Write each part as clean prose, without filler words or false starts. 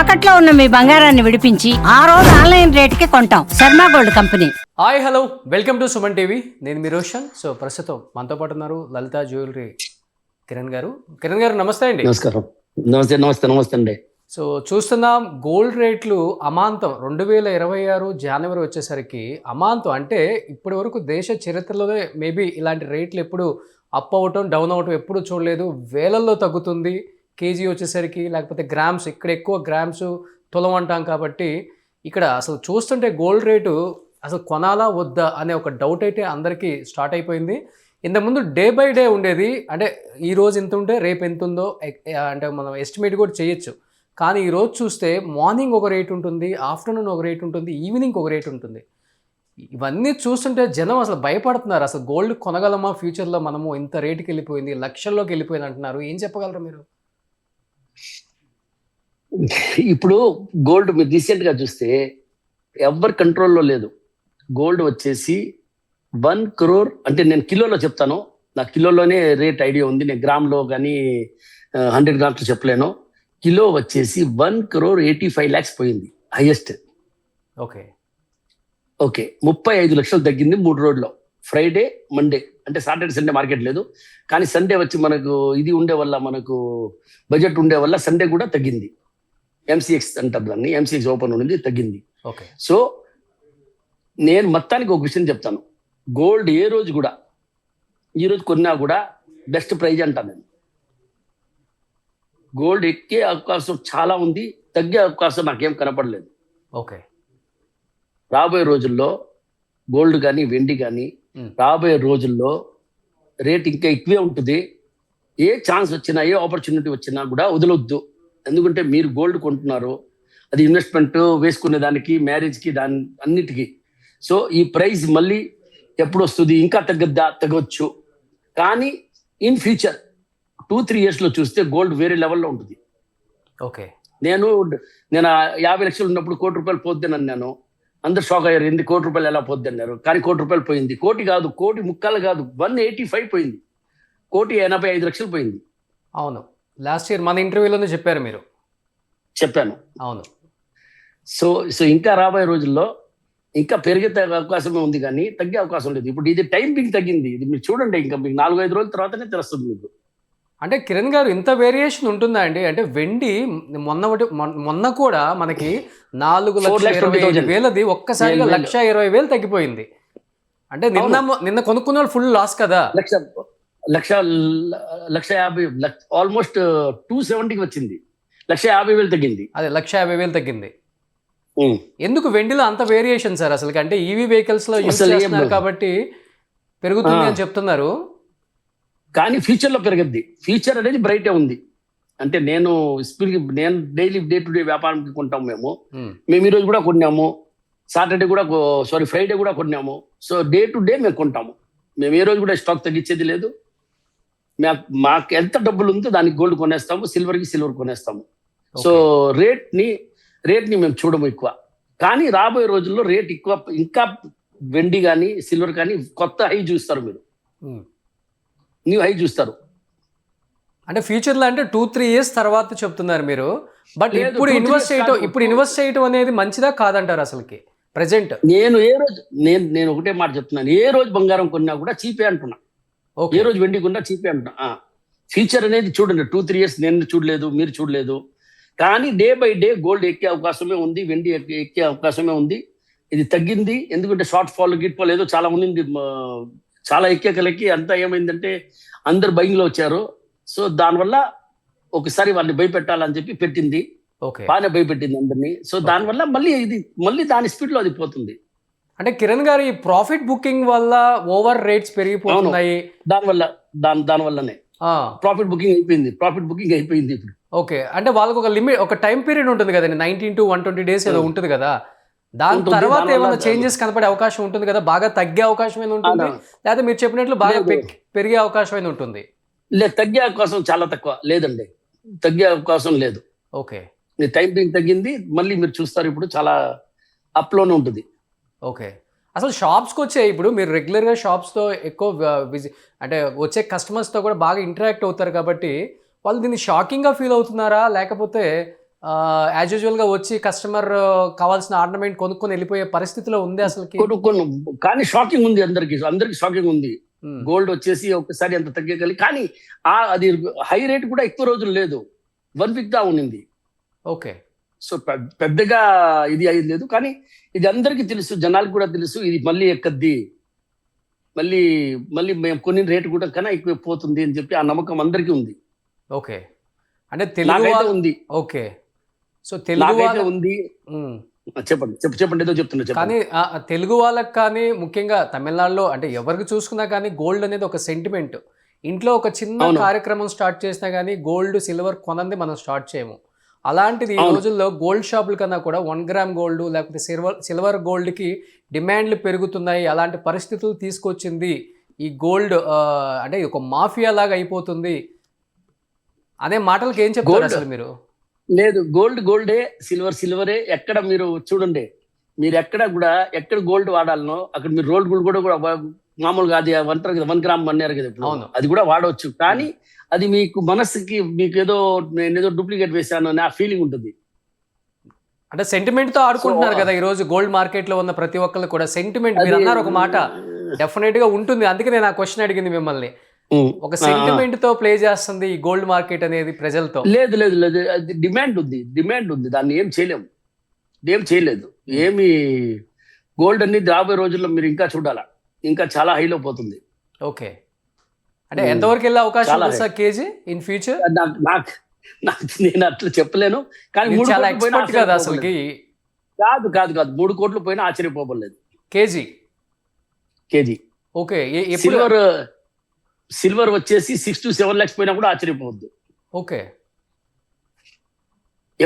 తాకట్లో ఉన్న మీ బంగారాన్ని విడిపించి ఆ రోజు ఆన్లైన్ రేటుకి కొంటాం. Sharma gold company. Hi hello welcome to Suman TV. నేను మీ రోషన్. సో ప్రస్తుతం మనతో పాటు ఉన్నారు లలిత జ్యువెలరీ కిరణ్ గారు. కిరణ్ గారు నమస్తే అండి. నమస్కారం. నమస్తే అండి. సో చూస్తున్నాం గోల్డ్ రేట్లు అమాంతం 2026 జనవరి వచ్చేసరికి అమాంతం, అంటే ఇప్పటి వరకు దేశ చరిత్రలోనే మేబీ ఇలాంటి రేట్లు ఎప్పుడు అప్ అవ్వటం డౌన్ అవ్వటం ఎప్పుడు చూడలేదు. వేలల్లో తగ్గుతుంది కేజీ వచ్చేసరికి, లేకపోతే గ్రామ్స్, ఇక్కడ ఎక్కువ గ్రామ్స్ తులం అంటాం కాబట్టి ఇక్కడ అసలు చూస్తుంటే గోల్డ్ రేటు అసలు కొనాలా వద్దా అనే ఒక డౌట్ అయితే అందరికీ స్టార్ట్ అయిపోయింది. ఇంతకుముందు డే బై డే ఉండేది, అంటే ఈ రోజు ఎంత ఉంటే రేపు ఎంత ఉందో అంటే మనం ఎస్టిమేట్ కూడా చేయొచ్చు. కానీ ఈరోజు చూస్తే మార్నింగ్ ఒక రేట్ ఉంటుంది, ఆఫ్టర్నూన్ ఒక రేట్ ఉంటుంది, ఈవినింగ్ ఒక రేట్ ఉంటుంది. ఇవన్నీ చూస్తుంటే జనం అసలు భయపడుతున్నారు. అసలు గోల్డ్ కొనగలమా ఫ్యూచర్లో, మనము ఇంత రేటుకి వెళ్ళిపోయింది, లక్షల్లోకి వెళ్ళిపోయింది అంటున్నారు. ఏం చెప్పగలరు మీరు? ఇప్పుడు గోల్డ్ మీరు రీసెంట్ గా చూస్తే ఎవరి కంట్రోల్లో లేదు. గోల్డ్ వచ్చేసి 1 crore, అంటే నేను కిలోలో చెప్తాను, నా కిలోలోనే రేట్ ఐడియా ఉంది. నేను గ్రామ్లో కానీ 100 grams చెప్పలేను. కిలో వచ్చేసి 1,85,00,000 పోయింది హైయెస్ట్. ఓకే 35 లక్షలు తగ్గింది 3 రోజుల్లో. ఫ్రైడే మండే అంటే సాటర్డే సండే మార్కెట్ లేదు, కానీ సండే వచ్చి మనకు ఇది ఉండే వల్ల, మనకు బడ్జెట్ ఉండే వల్ల సండే కూడా తగ్గింది. ఎంసీఎక్స్ అంటారు దాన్ని, ఎంసీఎక్స్ ఓపెన్ ఉంది, తగ్గింది. ఓకే సో నేను మొత్తానికి ఒక విషయం చెప్తాను. గోల్డ్ ఏ రోజు కూడా, ఈ రోజు కొన్నా కూడా బెస్ట్ ప్రైజ్ అంటాను నేను. గోల్డ్ ఎక్కే అవకాశం చాలా ఉంది, తగ్గే అవకాశం నాకేం కనపడలేదు. ఓకే రాబోయే రోజుల్లో గోల్డ్ కానీ వెండి కానీ రాబోయే రోజుల్లో రేట్ ఇంకా ఎక్కువే ఉంటుంది. ఏ ఛాన్స్ వచ్చినా, ఏ ఆపర్చునిటీ వచ్చినా కూడా వదలొద్దు. ఎందుకంటే మీరు గోల్డ్ కొంటున్నారు, అది ఇన్వెస్ట్మెంట్ వేసుకునే దానికి, మ్యారేజ్కి, దాని అన్నిటికీ. సో ఈ ప్రైస్ మళ్ళీ ఎప్పుడు వస్తుంది, ఇంకా తగ్గొచ్చు. కానీ ఇన్ ఫ్యూచర్ 2-3 yearsలో చూస్తే గోల్డ్ వేరే లెవెల్లో ఉంటుంది. ఓకే నేను 50 లక్షలు ఉన్నప్పుడు ₹1,00,00,000 పోద్దని అన్నాను. అందరు షాక్ అయ్యారు, ఎందుకు ₹1,00,00,000 ఎలా పోద్ది అన్నారు. కానీ ₹1,00,00,000 పోయింది. కోటి కాదు, కోటి ముక్కలు కాదు, 185 పోయింది. 1,85,00,000 పోయింది. అవును, లాస్ట్ ఇయర్ మన ఇంటర్వ్యూలోనే చెప్పారు మీరు. చెప్పాను. అవును. సో ఇంకా రాబోయే రోజుల్లో ఇంకా పెరిగే అవకాశమే ఉంది, కానీ తగ్గే అవకాశం లేదు. ఇప్పుడు ఇది టైం పింక్ తగ్గింది, ఇది మీరు చూడండి, ఇంకా మీకు 4-5 రోజుల తర్వాతనే తెలుస్తుంది మీకు. అంటే కిరణ్ గారు, ఇంత వేరియేషన్ ఉంటుందా అండి? అంటే వెండి మొన్న కూడా మనకి 4,20,000 ఒక్కసారిగా 1,20,000 తగ్గిపోయింది. అంటే నిన్న కొనుక్కున్న వాళ్ళు ఫుల్ లాస్ కదా. 1,50,000 ఆల్మోస్ట్ 270కి వచ్చింది, 1,50,000 తగ్గింది. అదే 1,50,000 తగ్గింది. ఎందుకు వెండిలో అంత వేరియేషన్ సార్ అసలు? అంటే ఈవీ వెహికల్స్ లో యూజ్ చేస్తున్నారు కాబట్టి పెరుగుతుంది అని చెప్తున్నారు. కానీ ఫ్యూచర్ లో పెరగద్ది. ఫ్యూచర్ అనేది బ్రైటే ఉంది. అంటే నేను డైలీ డే టు డే వ్యాపారానికి కొంటాము. మేము ఈ రోజు కూడా కొన్నాము, సాటర్డే కూడా, ఫ్రైడే కూడా కొన్నాము. సో డే టు డే మేము కొంటాము. మేము ఏ రోజు కూడా స్టాక్ తగ్గించేది లేదు. మాకు ఎంత డబ్బులు ఉందో దానికి గోల్డ్ కొనేస్తాము, సిల్వర్ కొనేస్తాము. సో రేట్ ని మేము చూడము ఎక్కువ. కానీ రాబోయే రోజుల్లో రేట్ ఎక్కువ, ఇంకా వెండి కానీ సిల్వర్ కానీ కొత్త హై చూస్తారు, మీరు న్యూ హై చూస్తారు. అంటే ఫ్యూచర్ లో, అంటే 2-3 years తర్వాత చెప్తున్నారు మీరు. బట్ ఇప్పుడు ఇన్వెస్ట్ చేయటం అనేది మంచిదా కాదంటారు అసలుకి ప్రెసెంట్? నేను ఒకటే మాట చెప్తున్నాను, ఏ రోజు బంగారం కొన్నా కూడా చీపే అంటున్నా, ఏ రోజు వెండి కొన్నా చీపే అంటున్నా. ఫ్యూచర్ అనేది చూడండి, 2-3 years నేను చూడలేదు, మీరు చూడలేదు. కానీ డే బై డే గోల్డ్ ఎక్కే అవకాశమే ఉంది, వెండి ఎక్కే అవకాశమే ఉంది. ఇది తగ్గింది ఎందుకంటే షార్ట్ ఫాల్ ఏదో చాలా ఉంది, చాలా ఎక్కేకలకి అంతా ఏమైందంటే అందరు బయింగ్ లో వచ్చారు. సో దానివల్ల ఒకసారి వాళ్ళని భయపెట్టాలని చెప్పి పెట్టింది, బాగానే భయపెట్టింది అందరినీ. సో దానివల్ల మళ్ళీ దాని స్పీడ్ లో అది పోతుంది. అంటే కిరణ్ గారు, ఈ ప్రాఫిట్ బుకింగ్ వల్ల ఓవర్ రేట్స్ పెరిగిపోతున్నాయి. దానివల్లనే ప్రాఫిట్ బుకింగ్ అయిపోయింది ఇప్పుడు. ఓకే, అంటే వాళ్ళకి ఒక లిమిట్, ఒక టైం పీరియడ్ ఉంటుంది కదండి, 19 to 120 days ఏదో ఉంటుంది కదా. దాని తర్వాత ఏమైనా చేంజెస్ కనపడే అవకాశం ఉంటుంది కదా, బాగా తగ్గే అవకాశం ఏమైనా ఉంటుంది, లేదా మీరు చెప్పినట్లు బాగా పెరిగే అవకాశం ఏమైనా ఉంటుంది? లేదు, తగ్గే అవకాశం చాలా తక్కువ, లేదండి, తగ్గే అవకాశం లేదు. ఓకే, టైం పింక్ తగ్గింది, మళ్ళీ మీరు చూస్తారు ఇప్పుడు చాలా అప్ లోనే ఉంటుంది. ఓకే, అసలు షాప్స్కి వచ్చే, ఇప్పుడు మీరు రెగ్యులర్గా షాప్స్తో ఎక్కువ అంటే వచ్చే కస్టమర్స్తో కూడా బాగా ఇంటరాక్ట్ అవుతారు కాబట్టి వాళ్ళు దీన్ని షాకింగ్గా ఫీల్ అవుతున్నారా, లేకపోతే యాజ్ యూజువల్గా వచ్చి కస్టమర్ కావాల్సిన ఆర్నమెంట్ కొనుక్కొని వెళ్ళిపోయే పరిస్థితిలో ఉంది అసలుకి. కొన్ని కానీ షాకింగ్ ఉంది, అందరికి షాకింగ్ ఉంది. గోల్డ్ వచ్చేసి ఒకసారి ఎంత తగ్గగలి, కానీ అది హై రేట్ కూడా ఎక్కువ రోజులు లేదు, 1 వీక్ దా ఉండింది. ఓకే. సో పెద్దగా ఇది అయింది లేదు, కానీ ఇది అందరికీ తెలుసు, జనాలకు కూడా తెలుసు ఇది మళ్ళీ ఎక్కద్ది, మళ్ళీ మళ్ళీ మేము కొన్ని రేటు కూడా కన్నా ఎక్కువ పోతుంది అని చెప్పి ఆ నమ్మకం అందరికీ ఉంది. ఓకే. అంటే తెలుగు ఉంది. ఓకే. సో తెలుగు ఉంది. చెప్పండి ఏదో చెప్తున్నా. కానీ తెలుగు వాళ్ళకి కానీ ముఖ్యంగా తమిళనాడులో అంటే ఎవరికి చూసుకున్నా కానీ గోల్డ్ అనేది ఒక సెంటిమెంట్. ఇంట్లో ఒక చిన్న కార్యక్రమం స్టార్ట్ చేసినా కానీ గోల్డ్ సిల్వర్ కొనంది మనం స్టార్ట్ చేయము. అలాంటిది ఈ రోజుల్లో గోల్డ్ షాపుల కన్నా కూడా 1 గ్రామ్ గోల్డ్ లేకపోతే సిల్వర్ గోల్డ్కి డిమాండ్లు పెరుగుతున్నాయి. అలాంటి పరిస్థితులు తీసుకొచ్చింది ఈ గోల్డ్. అంటే ఒక మాఫియా లాగా అయిపోతుంది అనే మాటలకి ఏం చెప్తారు అసలు మీరు? లేదు, గోల్డే, సిల్వరే. ఎక్కడ మీరు చూడండి, మీరు ఎక్కడ గోల్డ్ వాడాలనో అక్కడ మీరు రోల్డ్ గోల్డ్ కూడా మామూలుగా అది అంటారు కదా 1 గ్రామ్ అన్నారు కదా ఇప్పుడు, అది కూడా వాడవచ్చు. కానీ అది మీకు మనసుకి మీకు నేనేదో డూప్లికేట్ వేసాను అని ఆ ఫీలింగ్ ఉంటుంది. అంటే సెంటిమెంట్ తో ఆడుకుంటున్నారు కదా ఈ రోజు గోల్డ్ మార్కెట్ లో ఉన్న ప్రతి ఒక్కళ్ళు కూడా. సెంటిమెంట్ మీరు అన్నారు ఒక మాట, డెఫినెట్ గా ఉంటుంది. అందుకే నేను ఆ క్వశ్చన్ అడిగింది మిమ్మల్ని. ఒక సెంటిమెంట్ తో ప్లే చేస్తుంది ఈ గోల్డ్ మార్కెట్ అనేది ప్రజలతో. లేదు, అది డిమాండ్ ఉంది, దాన్ని ఏం చేయలేదు. ఏమి గోల్డ్ అనేది రాబోయే రోజుల్లో మీరు ఇంకా చూడాలా, ఇంకా చాలా హైలో పోతుంది. ఓకే. అంటే ఎంతవరకు వెళ్ళే అవకాశం ఉంది సార్ కేజీ ఇన్ ఫ్యూచర్? నేను అట్లా చెప్పలేను, కానీ చాలా ఎక్స్పర్ట్ కదా అసలుకి. కాదు 3 కోట్లు పోయినా ఆశ్చర్యపోలేదు కేజీ. ఓకే. సిల్వర్ వచ్చేసి 6 to 7 lakhs పోయినా కూడా ఆశ్చర్యపోవద్దు. ఓకే.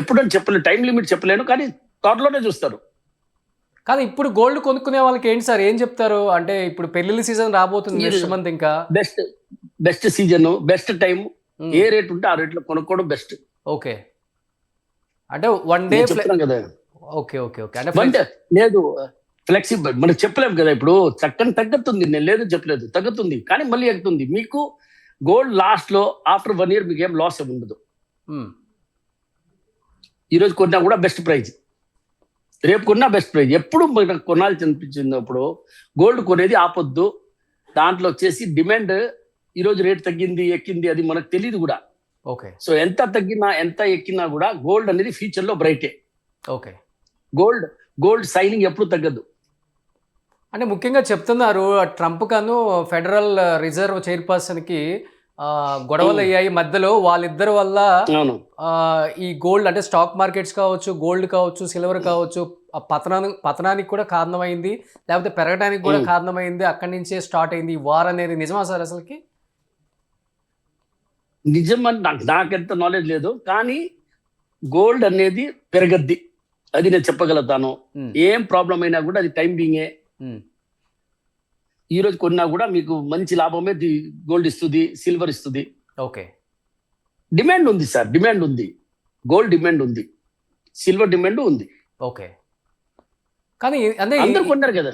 ఎప్పుడని చెప్పలేను, టైం లిమిట్ చెప్పలేను, కానీ త్వరలోనే చూస్తారు. కానీ ఇప్పుడు గోల్డ్ కొనుక్కునే వాళ్ళకి ఏంటి సార్ ఏం చెప్తారు? అంటే ఇప్పుడు పెళ్లిళ్ళ సీజన్ రాబోతుంది నెక్స్ట్ మంత్. ఇంకా బెస్ట్ సీజన్, బెస్ట్ టైం, ఏ రేట్ ఉంటే ఆ రేట్లో కొనుక్కోవడం బెస్ట్. ఓకే. అంటే 1 డే కదా. ఓకే. అంటే లేదు, ఫ్లెక్సిబుల్ మనకు చెప్పలేము కదా. ఇప్పుడు చక్కని తగ్గుతుంది, నేను లేదు చెప్పలేదు, తగ్గుతుంది కానీ మళ్ళీ ఎక్కుతుంది. మీకు గోల్డ్ లాస్ట్ లో ఆఫ్టర్ 1 year మీకు ఏం లాస్ ఉండదు. ఈరోజు కొన్నా కూడా బెస్ట్ ప్రైజ్, రేపు కొన్నా బెస్ట్ ప్రైజ్. ఎప్పుడు మనకు కొనాల్సి అనిపించినప్పుడు గోల్డ్ కొనేది ఆపొద్దు. దాంట్లో వచ్చేసి డిమాండ్ ఈరోజు రేట్ తగ్గింది ఎక్కింది అది మనకు తెలియదు కూడా. ఓకే. సో ఎంత తగ్గినా ఎంత ఎక్కినా కూడా గోల్డ్ అనేది ఫ్యూచర్ లో బ్రైటే. ఓకే. గోల్డ్ సైనింగ్ ఎప్పుడు తగ్గదు. అంటే ముఖ్యంగా చెప్తున్నారు ట్రంప్ కను ఫెడరల్ రిజర్వ్ చైర్పర్సన్ కి గొడవలు అయ్యాయి మధ్యలో. వాళ్ళిద్దరి వల్ల ఈ గోల్డ్ అంటే స్టాక్ మార్కెట్స్ కావచ్చు, గోల్డ్ కావచ్చు, సిల్వర్ కావచ్చు పతనానికి కూడా కారణమైంది, లేకపోతే పెరగడానికి కూడా కారణమైంది. అక్కడి నుంచే స్టార్ట్ అయింది ఈ వార్ అనేది. నిజమా సార్ అసలుకి? నిజమని నాకెంత నాలెడ్జ్ లేదు, కానీ గోల్డ్ అనేది పెరగద్ది, అది నేను చెప్పగలుగుతాను. ఏం ప్రాబ్లం అయినా కూడా అది టైం బీయింగే. ఈ రోజు కొన్నా కూడా మీకు మంచి లాభమే గోల్డ్ ఇస్తుంది, సిల్వర్ ఇస్తుంది. ఓకే. డిమాండ్ ఉంది సార్, డిమాండ్ ఉంది, గోల్డ్ డిమాండ్ ఉంది, సిల్వర్ డిమాండ్ ఉంది. ఓకే. కానీ అంటే అందరూ కొన్నారు కదా.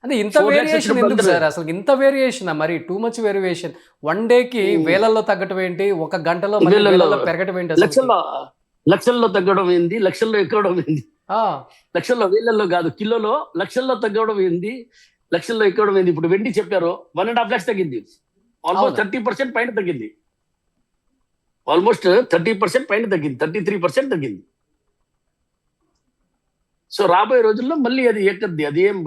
అంటే ఇంత వేరియేషన్ ఎందుకు సార్ అసలు? ఇంత వేరియేషన్ మరి టూ మచ్ వేరియేషన్. 1 డేకి వేలల్లో తగ్గటం ఏంటి, 1 గంటలో పెరగటం ఏంటి? లక్షల్లో తగ్గడం ఏంది, లక్షల్లో ఎక్కడం ఏంది, లక్షల్లో వేలల్లో కాదు కిలోలో లక్షల్లో తగ్గడం ఏంది, లక్షల్లో ఎక్కడం ఏంది. ఇప్పుడు వెండి చెప్పారు 1.5 lakhs తగ్గింది, ఆల్మోస్ట్ 30% పైన తగ్గింది, ఆల్మోస్ట్ 30% పైన తగ్గింది, 33% తగ్గింది. సో రాబోయే రోజుల్లో మళ్ళీ అది ఎక్కద్ది. అది ఏం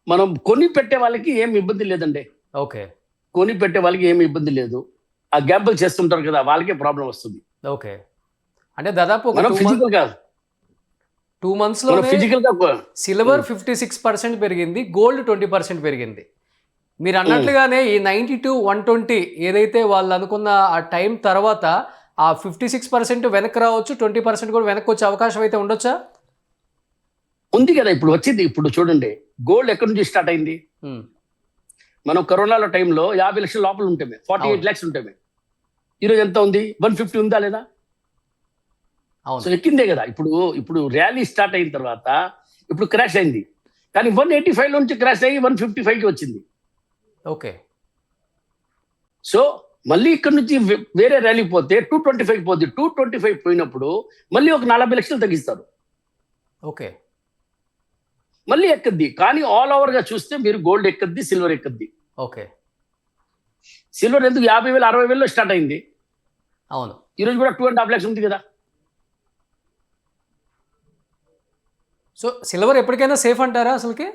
మనం కొని పెట్టే వాళ్ళకి ఏం ఇబ్బంది లేదండి. ఓకే. కొని పెట్టే వాళ్ళకి ఏమి ఇబ్బంది లేదు. ఆ గ్యాంబుల్ చేస్తుంటారు కదా, వాళ్ళకే ప్రాబ్లం వస్తుంది. ఓకే. అంటే దాదాపు 2 months లో సిల్వర్ 56% పెరిగింది, గోల్డ్ 20% పెరిగింది. మీరు అన్నట్లుగానే ఈ 90 to 120 ఏదైతే వాళ్ళు అనుకున్న ఆ టైం తర్వాత ఆ 56% వెనక్కి రావచ్చు, 20% కూడా వెనక్కి వచ్చే అవకాశం అయితే ఉండొచ్చా? ఉంది కదా, ఇప్పుడు వచ్చింది. ఇప్పుడు చూడండి గోల్డ్ ఎక్కడి నుంచి స్టార్ట్ అయింది. మనం కరోనాలో టైంలో 50 లక్షల లోపల ఉంటామే, 48 lakhs ఉంటామే. ఈరోజు ఎంత ఉంది? 150 ఉందా లేదా? సో ఎక్కిందే కదా. ఇప్పుడు ర్యాలీ స్టార్ట్ అయిన తర్వాత ఇప్పుడు క్రాష్ అయింది, కానీ 185 నుంచి క్రాష్ అయ్యి 155కి వచ్చింది. ఓకే. సో మళ్ళీ ఇక్కడ నుంచి వేరే ర్యాలీకి పోతే 225 పోద్ది. 225 పోయినప్పుడు మళ్ళీ ఒక 40 లక్షలు తగ్గిస్తారు, ఓకే. మళ్ళీ ఎక్కద్ది. కానీ ఆల్ ఓవర్ గా చూస్తే మీరు గోల్డ్ ఎక్కద్ది, సిల్వర్ ఎక్కద్ది. ఓకే. సిల్వర్ ఎందుకు 50,000 60,000 స్టార్ట్ అయింది, అవును. ఈరోజు కూడా 2.5 lakhs ఉంది కదా. సో సిల్వర్ ఎప్పటికైనా సేఫ్ అంటారా అసలుకి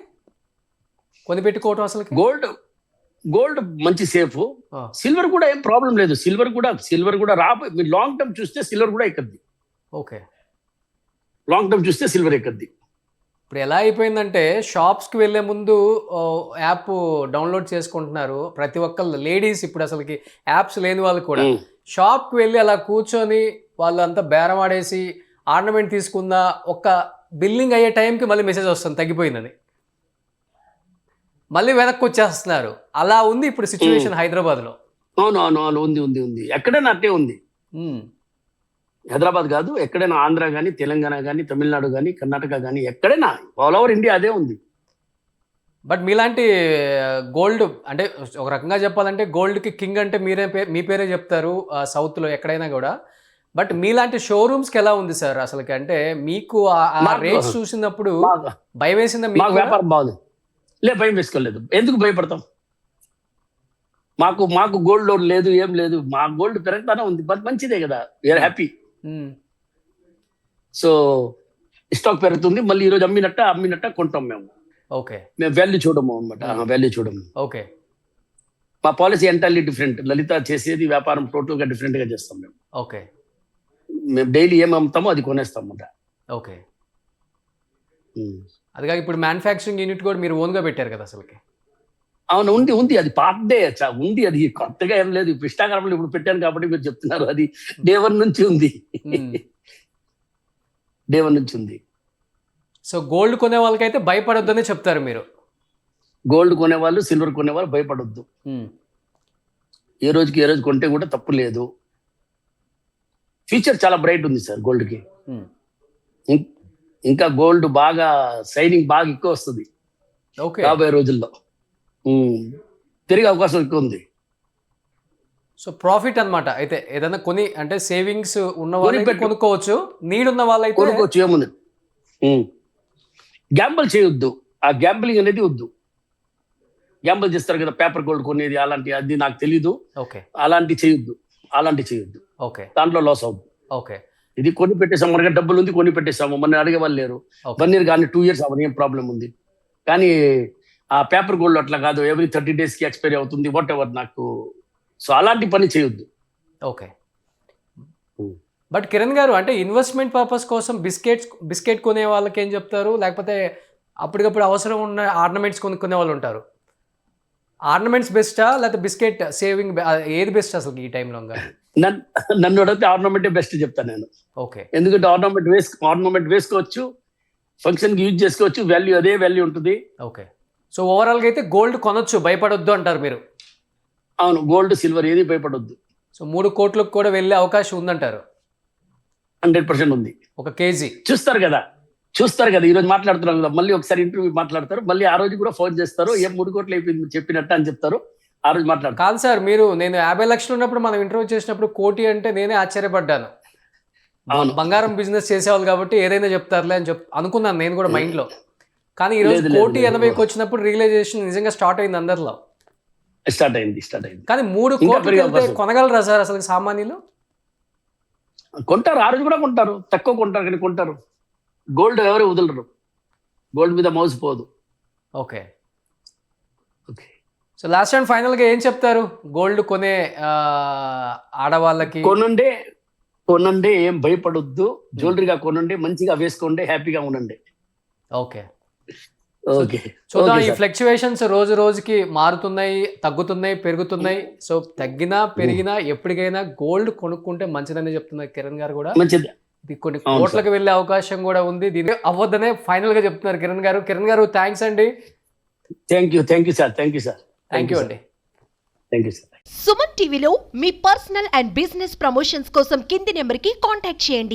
కొనిపెట్టుకోవటం అసలుకి? గోల్డ్ మంచి సేఫ్, సిల్వర్ కూడా ఏం ప్రాబ్లం లేదు. సిల్వర్ కూడా మీరు లాంగ్ టర్మ్ చూస్తే సిల్వర్ కూడా ఎక్కద్ది. ఓకే. లాంగ్ టర్మ్ చూస్తే సిల్వర్ ఎక్కద్ది. ఇప్పుడు ఎలా అయిపోయిందంటే షాప్స్కి వెళ్ళే ముందు యాప్ డౌన్లోడ్ చేసుకుంటున్నారు ప్రతి ఒక్కళ్ళు, లేడీస్ ఇప్పుడు అసలుకి యాప్స్ లేని వాళ్ళు కూడా షాప్కి వెళ్ళి అలా కూర్చొని వాళ్ళు అంతా బేరం ఆడేసి ఆర్నమెంట్ తీసుకున్న ఒక బిల్లింగ్ అయ్యే టైంకి మళ్ళీ మెసేజ్ వస్తుంది తగ్గిపోయిందని, మళ్ళీ వెనక్కి వచ్చేస్తున్నారు. అలా ఉంది ఇప్పుడు సిచ్యువేషన్ హైదరాబాద్లో. అవును ఉంది ఎక్కడైనా అట్టే ఉంది. హైదరాబాద్ కాదు, ఎక్కడైనా ఆంధ్ర కానీ, తెలంగాణ కానీ, తమిళనాడు కానీ, కర్ణాటక కానీ, ఎక్కడైనా ఆల్ ఓవర్ ఇండియా అదే ఉంది. బట్ మీలాంటి గోల్డ్ అంటే ఒక రకంగా చెప్పాలంటే గోల్డ్కి కింగ్ అంటే మీ పేరే చెప్తారు సౌత్లో ఎక్కడైనా కూడా. బట్ మీలాంటి షోరూమ్స్కి ఎలా ఉంది సార్ అసలుకి? అంటే మీకు ఆ రేట్స్ చూసినప్పుడు భయం వేసిందా? మాకు వ్యాపారం బాగుంది. భయం వేసుకోలేదు. ఎందుకు భయపడతాం? మాకు గోల్డ్ లోన్ లేదు, ఏం లేదు. మా గోల్డ్ పెరగతానే ఉంది, బట్ మంచిదే కదా, వీఆర్ హ్యాపీ. సో స్టాక్ పెరుగుతుంది, మళ్ళీ ఈరోజు అమ్మినట్ట కొంటాం మేము. ఓకే. మేము వాల్యూ చూడము అనమాట, వాల్యూ చూడము. ఓకే. మా పాలసీ ఎంటైర్లీ డిఫరెంట్. లలిత చేసేది వ్యాపారం టోటల్ గా డిఫరెంట్ గా చేస్తాం మేము. ఓకే. మేము డైలీ ఏం అమ్ముతామో అది కొనేస్తాం అన్నమాట. ఓకే. అదిగా ఇప్పుడు మ్యానుఫ్యాక్చరింగ్ యూనిట్ కూడా మీరు ఓన్గా పెట్టారు కదా అసలుకి? అవును, ఉంది. అది పాతదే ఉంది, అది కొత్తగా ఏం లేదు. ఇప్పుడు ఇన్స్టాగ్రామ్లో ఇప్పుడు పెట్టాను కాబట్టి మీరు చెప్తున్నారు. అది డే 1 నుంచి ఉంది. డే 1 నుంచి ఉంది. సో గోల్డ్ కొనే వాళ్ళకైతే భయపడొద్దని చెప్తారు మీరు? గోల్డ్ కొనేవాళ్ళు, సిల్వర్ కొనేవాళ్ళు భయపడొద్దు. ఏ రోజు కొంటే కూడా తప్పు లేదు. ఫ్యూచర్ చాలా బ్రైట్ ఉంది సార్ గోల్డ్కి. ఇంకా గోల్డ్ బాగా షైనింగ్ బాగా ఎక్కువ వస్తుంది రాబోయే రోజుల్లో. తిరిగే అవకాశం ఎక్కువ ఉంది. సో ప్రాఫిట్ అన్నమాట. అయితే ఏదైనా కొని అంటే సేవింగ్స్ ఉన్న వాళ్ళు కొనుక్కోవచ్చు, నీడ్ ఉన్న వాళ్ళైతే కొనుక్కోవచ్చు. ఏముంది, గ్యాంబుల్ చేయొద్దు. ఆ గ్యాంబులింగ్ అనేది వద్దు. గ్యాంబుల్ చేస్తారు కదా, పేపర్ గోల్డ్ కొనేది అలాంటి, అది నాకు తెలీదు. ఓకే. అలాంటి చేయొద్దు. ఓకే. దాంట్లో లాస్ అవుద్దు. ఓకే. ఇది కొని పెట్టేసాము, మనకి డబ్బులు ఉంది, కొని పెట్టేసాము, మన అడిగే వాళ్ళు లేరు. 1 year కానీ 2 years అవ్వని ఏం ప్రాబ్లం ఉంది. కానీ ఆ పేపర్ గోల్డ్ అట్లా కాదు, ఎవ్రీ 30 days కి ఎక్స్పైరీ అవుతుంది, వాట్ ఎవర్. నాకు సో అలాంటి పని చేయొద్దు. ఓకే. బట్ కిరణ్ గారు, అంటే ఇన్వెస్ట్మెంట్ పర్పస్ కోసం బిస్కెట్ కొనే వాళ్ళకి ఏం చెప్తారు? లేకపోతే అప్పటికప్పుడు అవసరం ఉన్న ఆర్నమెంట్స్ కొనుక్కునే వాళ్ళు ఉంటారు. ఆర్నమెంట్స్ బెస్టా లేకపోతే బిస్కెట్ సేవింగ్ ఏది బెస్ట్ అసలు ఈ టైంలో? నన్ను అడిగితే ఆర్నమెంటే బెస్ట్ చెప్తాను నేను. ఓకే. ఎందుకంటే ఆర్నమెంట్ వేసుకోవచ్చు, ఫంక్షన్ కి యూజ్ చేసుకోవచ్చు, వాల్యూ అదే వాల్యూ ఉంటుంది. ఓకే. సో ఓవరాల్గా అయితే గోల్డ్ కొనొచ్చు, భయపడొద్దు అంటారు మీరు? అవును, గోల్డ్ సిల్వర్ ఏది భయపడొద్దు. సో 3 కోట్లకు కూడా వెళ్ళే అవకాశం ఉందంటారు? 100% ఉంది. 1 kg చూస్తారు కదా ఈ రోజు మాట్లాడుతున్నాం కదా, మళ్ళీ ఒకసారి ఇంటర్వ్యూ మాట్లాడతారు, మళ్ళీ ఆ రోజు కూడా ఫోన్ చేస్తారు, ఏం 3 కోట్లు అయిపోయింది చెప్పినట్టు అని చెప్తారు. ఆ రోజు మాట్లాడతారు. కాదు సార్, నేను 50 లక్షలు ఉన్నప్పుడు మనం ఇంటర్వ్యూ చేసినప్పుడు 1 కోటి అంటే నేనే ఆశ్చర్యపడ్డాను. బంగారం బిజినెస్ చేసేవాళ్ళు కాబట్టి ఏదైనా చెప్తారులే అని అనుకున్నాను నేను కూడా మైండ్లో. కానీ ఈరోజు 1,80,00,000 వచ్చినప్పుడు రియలైజేషన్ నిజంగా స్టార్ట్ అయింది అందరిలో. స్టార్ట్ అయింది. కానీ 3 కోట్లు కొనగలరా సార్ అసలు సామాన్యులు? కొంటారు, ఆ రోజు కూడా కొంటారు, తక్కువ కొంటారు కానీ కొంటారు. గోల్డ్ ఎవరు వదలరు, గోల్డ్ మీద మౌస్ పోదు. ఓకే. సో లాస్ట్ అండ్ ఫైనల్గా ఏం చెప్తారు గోల్డ్ కొనే ఆడవాళ్ళకి? కొనండి, ఏం భయపడొద్దు, జ్యువెలరీగా కొనండి, మంచిగా వేసుకోండి, హ్యాపీగా ఉండండి. ఓకే. చూద్దాం, ఈ ఫ్లక్చువేషన్స్ రోజు రోజుకి మారుతున్నాయి, తగ్గుతున్నాయి, పెరుగుతున్నాయి. సో తగ్గినా పెరిగినా ఎప్పటికైనా గోల్డ్ కొనుక్కుంటే మంచిదని చెప్తున్నారు కిరణ్ గారు కూడా. ఇది కొన్ని కోట్లకు వెళ్ళే అవకాశం కూడా ఉంది, దీనికి అవ్వద్దనే ఫైనల్ గా చెప్తున్నారు కిరణ్ గారు. కిరణ్ గారు, థ్యాంక్స్ అండి. Thank you sir. Thank you అండి. Thank you sir. సుమన్ టీవీలో మీ పర్సనల్ అండ్ బిజినెస్ ప్రమోషన్స్ కోసం కింది నెంబర్కి కాంటాక్ట్ చేయండి.